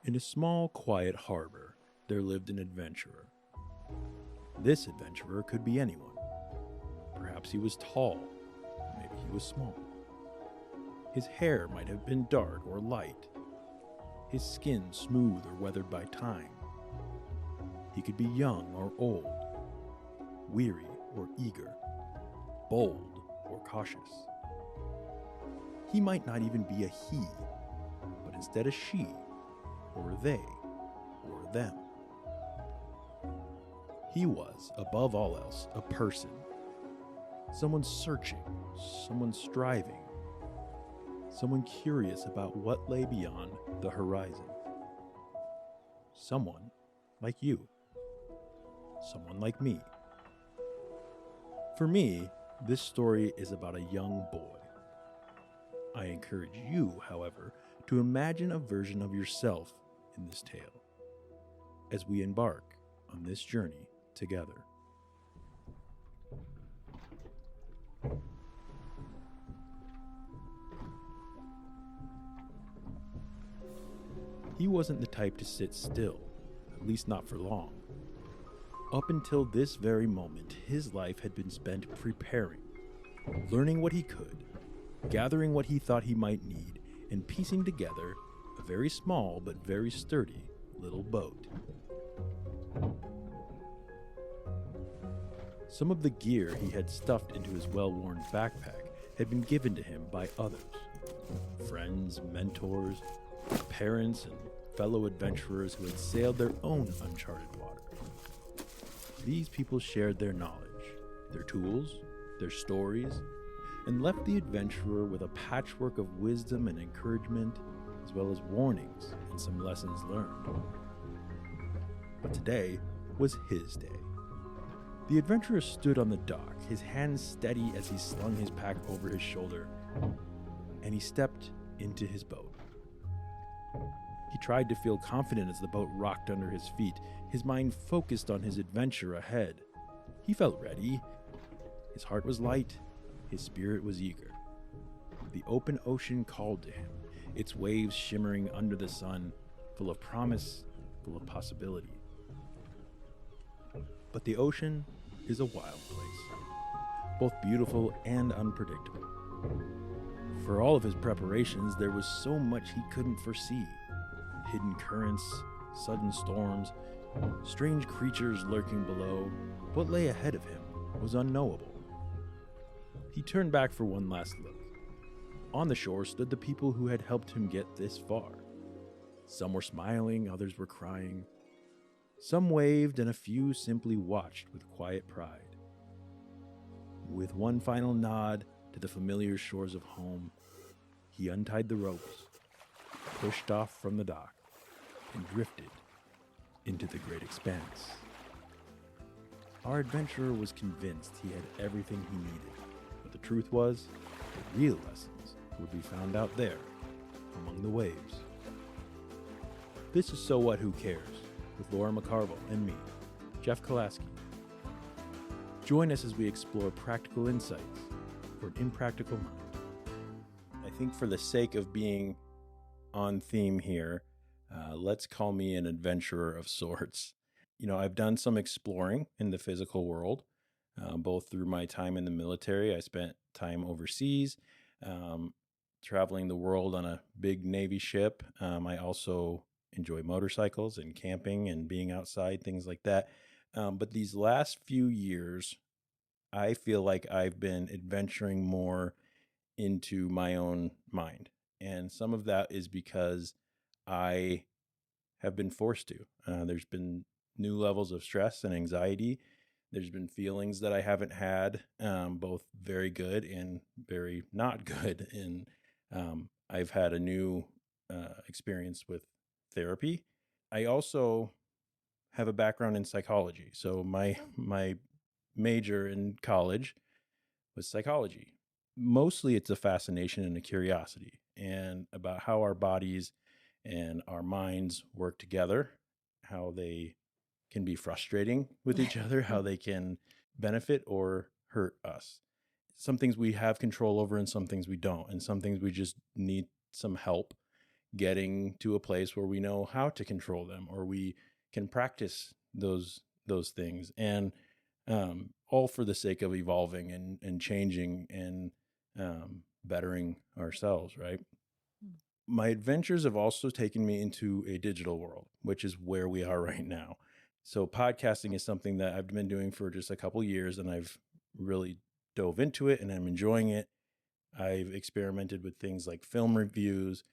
In a small, quiet harbor, there lived an adventurer. This adventurer could be anyone. Perhaps he was tall, maybe he was small. His hair might have been dark or light, his skin smooth or weathered by time. He could be young or old, weary or eager, bold or cautious. He might not even be a he, but instead a she, or they, or them. He was, above all else, a person. Someone searching, someone striving, someone curious about what lay beyond the horizon. Someone like you. Someone like me. For me, this story is about a young boy. I encourage you, however, to imagine a version of yourself in this tale as we embark on this journey together. He wasn't the type to sit still, at least not for long. Up until this very moment, his life had been spent preparing, learning what he could, gathering what he thought he might need, and piecing together a very small but very sturdy little boat. Some of the gear he had stuffed into his well-worn backpack had been given to him by others, friends, mentors, parents, and fellow adventurers who had sailed their own uncharted water. These people shared their knowledge, their tools, their stories, and left the adventurer with a patchwork of wisdom and encouragement, as well as warnings and some lessons learned. But today was his day. The adventurer stood on the dock, his hands steady as he slung his pack over his shoulder, and he stepped into his boat. He tried to feel confident as the boat rocked under his feet, his mind focused on his adventure ahead. He felt ready. His heart was light, his spirit was eager. The open ocean called to him, its waves shimmering under the sun, full of promise, full of possibility. But the ocean is a wild place, both beautiful and unpredictable. For all of his preparations, there was so much he couldn't foresee. Hidden currents, sudden storms, strange creatures lurking below. What lay ahead of him was unknowable. He turned back for one last look. On the shore stood the people who had helped him get this far. Some were smiling, others were crying. Some waved, and a few simply watched with quiet pride. With one final nod to the familiar shores of home, he untied the ropes, pushed off from the dock, and drifted into the great expanse. Our adventurer was convinced he had everything he needed, but the truth was, the real lessons would be found out there, among the waves. This is So What, Who Cares? With Lora McCarville and me, Jeff Kalasky. Join us as we explore practical insights for an impractical mind. I think for the sake of being on theme here, let's call me an adventurer of sorts. You know, I've done some exploring in the physical world, both through my time in the military. I spent time overseas, traveling the world on a big Navy ship. I also enjoy motorcycles and camping and being outside, things like that. But these last few years, I feel like I've been adventuring more into my own mind. And some of that is because I have been forced to. There's been new levels of stress and anxiety. There's been feelings that I haven't had, both very good and very not good. And I've had a new experience with therapy. I also have a background in psychology. So my major in college was psychology. Mostly it's a fascination and a curiosity and about how our bodies and our minds work together, how they can be frustrating with each other, how they can benefit or hurt us. Some things we have control over and some things we don't. And some things we just need some help getting to a place where we know how to control them, or we can practice those things, and all for the sake of evolving and changing and bettering ourselves, right? My adventures have also taken me into a digital world, which is where we are right now. So podcasting is something that I've been doing for just a couple years, and I've really dove into it, and I'm enjoying it. I've experimented with things like film reviews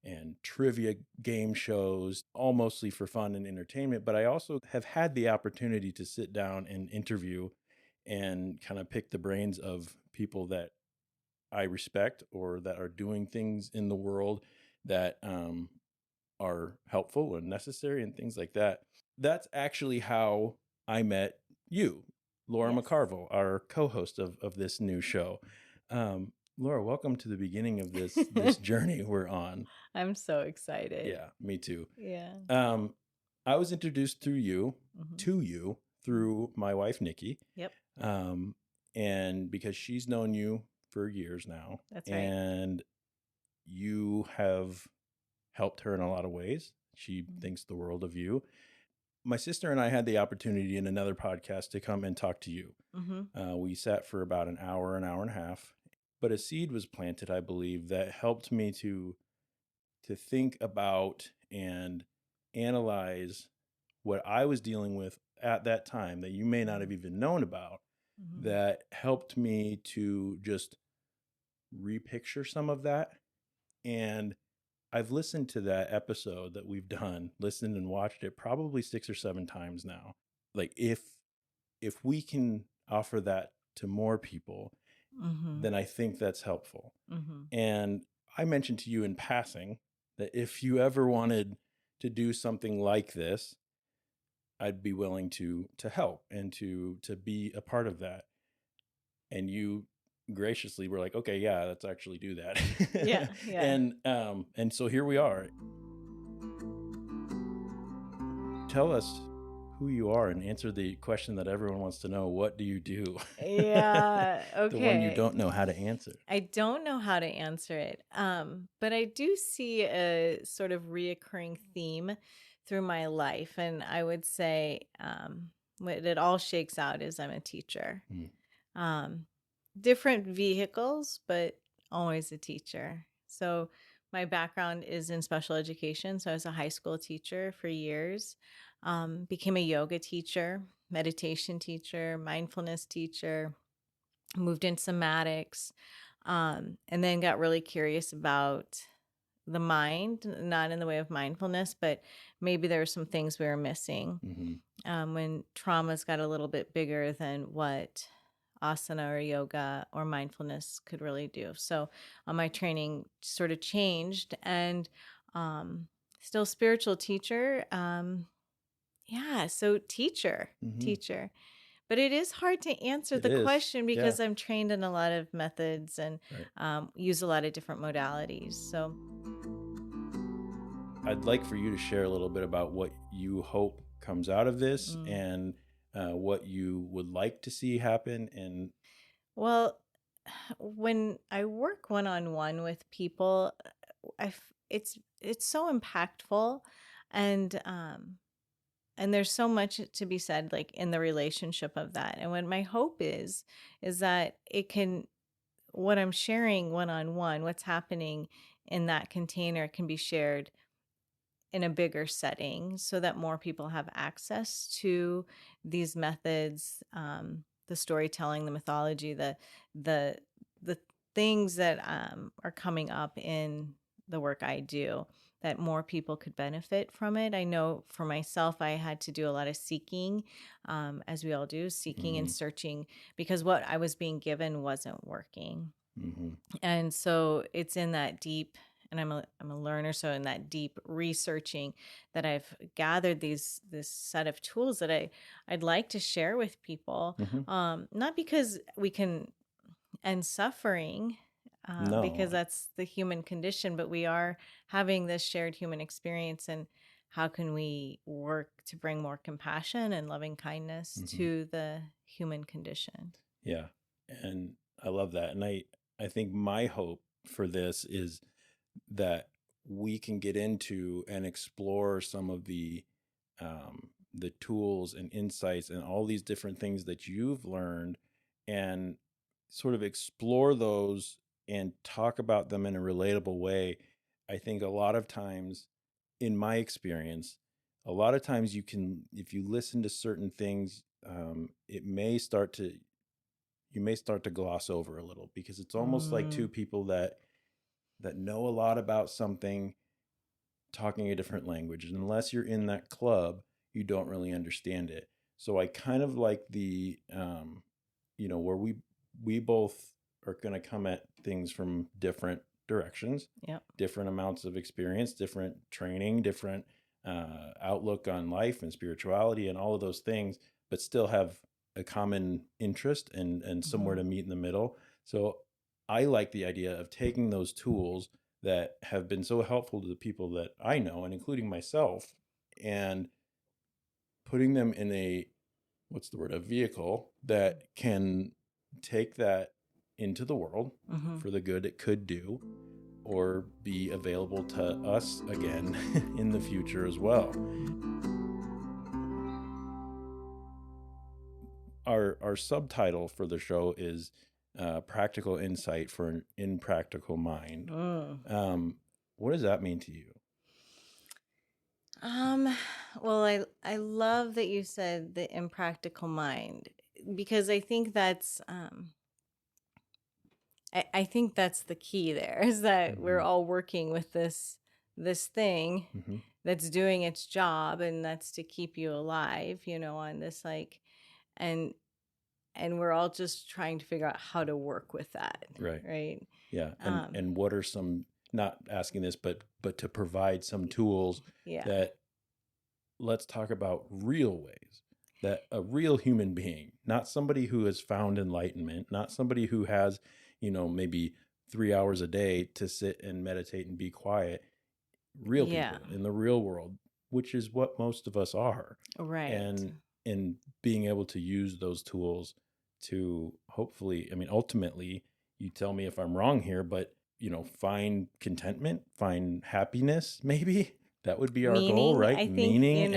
and trivia game shows, all mostly for fun and entertainment. But I also have had the opportunity to sit down and interview and kind of pick the brains of people that I respect or that are doing things in the world that are helpful and necessary and things like that. That's actually how I met you, Lora Yes. McCarville, our co-host of this new show. Lora, welcome to the beginning of this journey we're on. I'm so excited. Yeah, me too. Yeah. I was introduced through you Mhm. to you through my wife, Nikki. Yep. And because she's known you for years now. That's right. And you have helped her in a lot of ways. She thinks the world of you. My sister and I had the opportunity in another podcast to come and talk to you. We sat for about an hour and a half, but a seed was planted, I believe, that helped me to think about and analyze what I was dealing with at that time that you may not have even known about, that helped me to just repicture some of that. And I've listened to that episode that we've done, listened and watched it probably 6 or 7 times now. Like if we can offer that to more people, then I think that's helpful. And I mentioned to you in passing that if you ever wanted to do something like this, I'd be willing to help and to be a part of that. And you graciously were like, okay, yeah, let's actually do that. Yeah. And so here we are. Tell us who you are and answer the question that everyone wants to know. What do you do? Yeah. Okay. The one you don't know how to answer. I don't know how to answer it. But I do see a sort of reoccurring theme through my life. And I would say what it all shakes out is I'm a teacher. Different vehicles, but always a teacher. So my background is in special education. So I was a high school teacher for years, became a yoga teacher, meditation teacher, mindfulness teacher, moved into somatics, and then got really curious about the mind, not in the way of mindfulness, but maybe there were some things we were missing when traumas got a little bit bigger than what asana or yoga or mindfulness could really do. So my training sort of changed, and still spiritual teacher. So teacher. But it is hard to answer the question because I'm trained in a lot of methods and use a lot of different modalities. So I'd like for you to share a little bit about what you hope comes out of this and what you would like to see happen. And well, when I work one-on-one with people, it's so impactful, and there's so much to be said, like in the relationship of that. And what my hope is that it can, what I'm sharing one-on-one, what's happening in that container can be shared in a bigger setting so that more people have access to these methods, the storytelling, the mythology, the things that are coming up in the work I do, that more people could benefit from it. I know for myself, I had to do a lot of seeking, as we all do, seeking and searching, because what I was being given wasn't working. And so it's in that deep, and I'm a learner, so in that deep researching that I've gathered this set of tools that I'd like to share with people, not because we can end suffering, No. because that's the human condition, but we are having this shared human experience, and how can we work to bring more compassion and loving kindness to the human condition? Yeah, and I love that. And I think my hope for this is that we can get into and explore some of the tools and insights and all these different things that you've learned, and sort of explore those and talk about them in a relatable way. I think a lot of times, in my experience, a lot of times you can, if you listen to certain things, you may start to gloss over a little, because it's almost like two people that know a lot about something talking a different language. And unless you're in that club, you don't really understand it. So I kind of like the, where we both are going to come at things from different directions, different amounts of experience, different training, different outlook on life and spirituality and all of those things, but still have a common interest and somewhere to meet in the middle. So I like the idea of taking those tools that have been so helpful to the people that I know, and including myself, and putting them in a vehicle that can take that into the world for the good it could do, or be available to us again in the future as well. Our subtitle for the show is Practical Insight for an Impractical Mind. What does that mean to you? Well, I love that you said the impractical mind, because I think that's I think that's the key there, is that we're all working with this thing that's doing its job, and that's to keep you alive, on this, like, and we're all just trying to figure out how to work with that. Right. Yeah. And what are some, not asking this, but to provide some tools that, let's talk about real ways that a real human being, not somebody who has found enlightenment, not somebody who has, maybe 3 hours a day to sit and meditate and be quiet, real people in the real world, which is what most of us are. Right. And being able to use those tools to hopefully, ultimately, you tell me if I'm wrong here, but, find contentment, find happiness, maybe. That would be our goal, right? I think, meaning,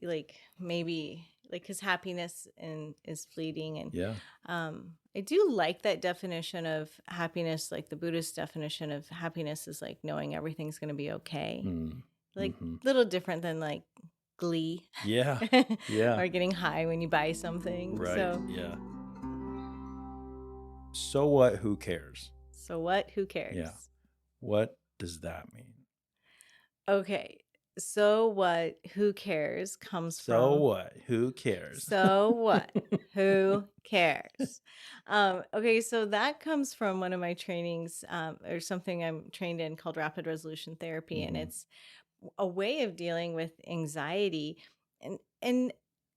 like, maybe, like, because happiness is fleeting. And I do like that definition of happiness, like the Buddhist definition of happiness is like knowing everything's going to be okay. Like, little different than like glee. Or getting high when you buy something. Right. So what? Who cares? So what? Who cares? Yeah. What does that mean? Okay. So what? Who cares comes from. So what? Who cares? So what? Who cares? Okay, so that comes from one of my trainings, or something I'm trained in, called rapid resolution therapy, and it's a way of dealing with anxiety, and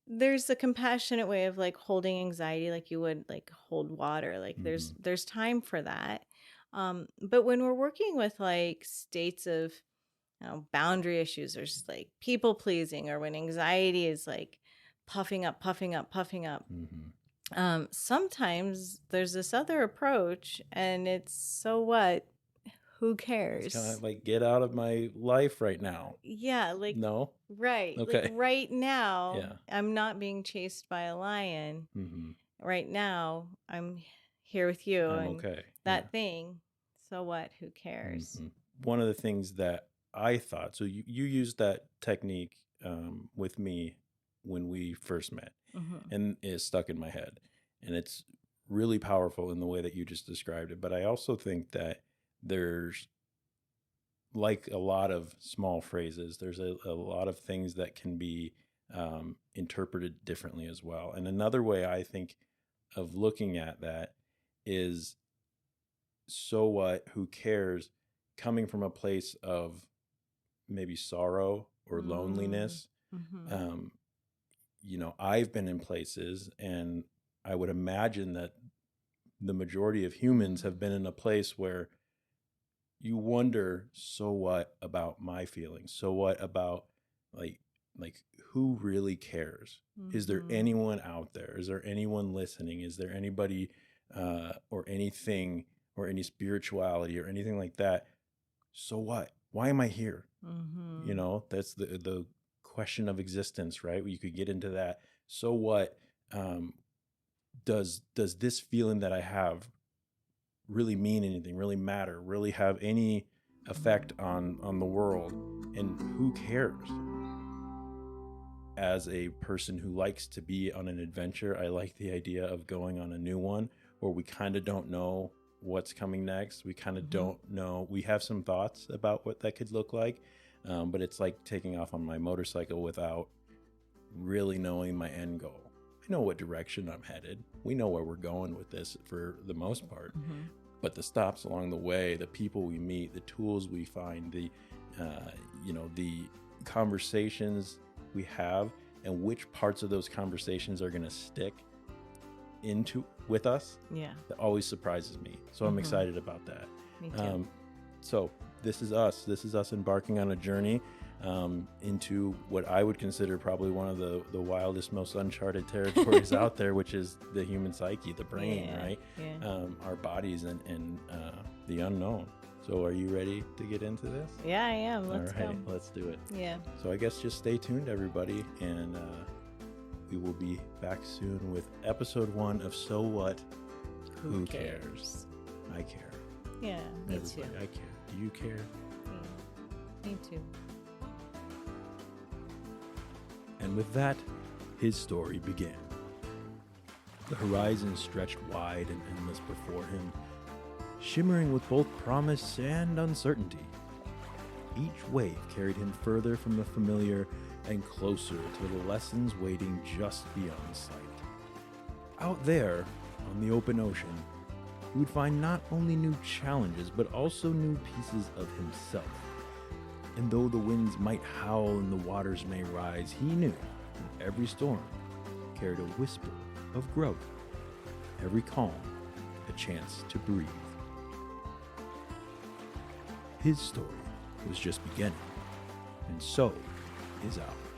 there's a compassionate way of like holding anxiety like you would like hold water. Like there's time for that. But when we're working with like states of boundary issues, or just like people pleasing, or when anxiety is like puffing up, sometimes there's this other approach, and it's, so what? Who cares? It's kind of like, get out of my life right now. Yeah, like, no, right. Okay. Like right now, I'm not being chased by a lion. Right now, I'm here with you. I'm and okay. That thing. So what? Who cares? One of the things that I thought, so you used that technique with me when we first met, and it stuck in my head, and it's really powerful in the way that you just described it. But I also think that there's, like a lot of small phrases, there's a lot of things that can be interpreted differently as well. And another way I think of looking at that is, so what? Who cares? Coming from a place of maybe sorrow or loneliness. I've been in places, and I would imagine that the majority of humans have been in a place where you wonder, so what about my feelings? So what about like who really cares? Is there anyone out there? Is there anyone listening? Is there anybody or anything or any spirituality or anything like that so what? Why am I here? Mm-hmm. You know, that's the question of existence, right? You could get into that. So what? Does this feeling that I have really mean anything, really matter, really have any effect on the world? And who cares? As a person who likes to be on an adventure, I like the idea of going on a new one where we kind of don't know what's coming next. We kind of don't know. We have some thoughts about what that could look like, but it's like taking off on my motorcycle without really knowing my end goal. I know what direction I'm headed. We know where we're going with this for the most part. But the stops along the way, the people we meet, the tools we find, the conversations we have, and which parts of those conversations are going to stick with us, that always surprises me. So I'm excited about that. Me too. So this is us embarking on a journey into what I would consider probably one of the wildest, most uncharted territories out there, which is the human psyche, the brain, right? Our bodies and the unknown. So are you ready to get into this? Yeah, I am. Let's go. Let's do it. Yeah. So I guess just stay tuned, everybody, and we will be back soon with episode 1 of So What? Who cares? I care. Yeah, me Everybody, too. I care. Do you care? Yeah, me too. And with that, his story began. The horizon stretched wide and endless before him, shimmering with both promise and uncertainty. Each wave carried him further from the familiar and closer to the lessons waiting just beyond sight. Out there, on the open ocean, he would find not only new challenges, but also new pieces of himself. And though the winds might howl and the waters may rise, he knew that every storm carried a whisper of growth, every calm a chance to breathe. His story was just beginning, and so is ours.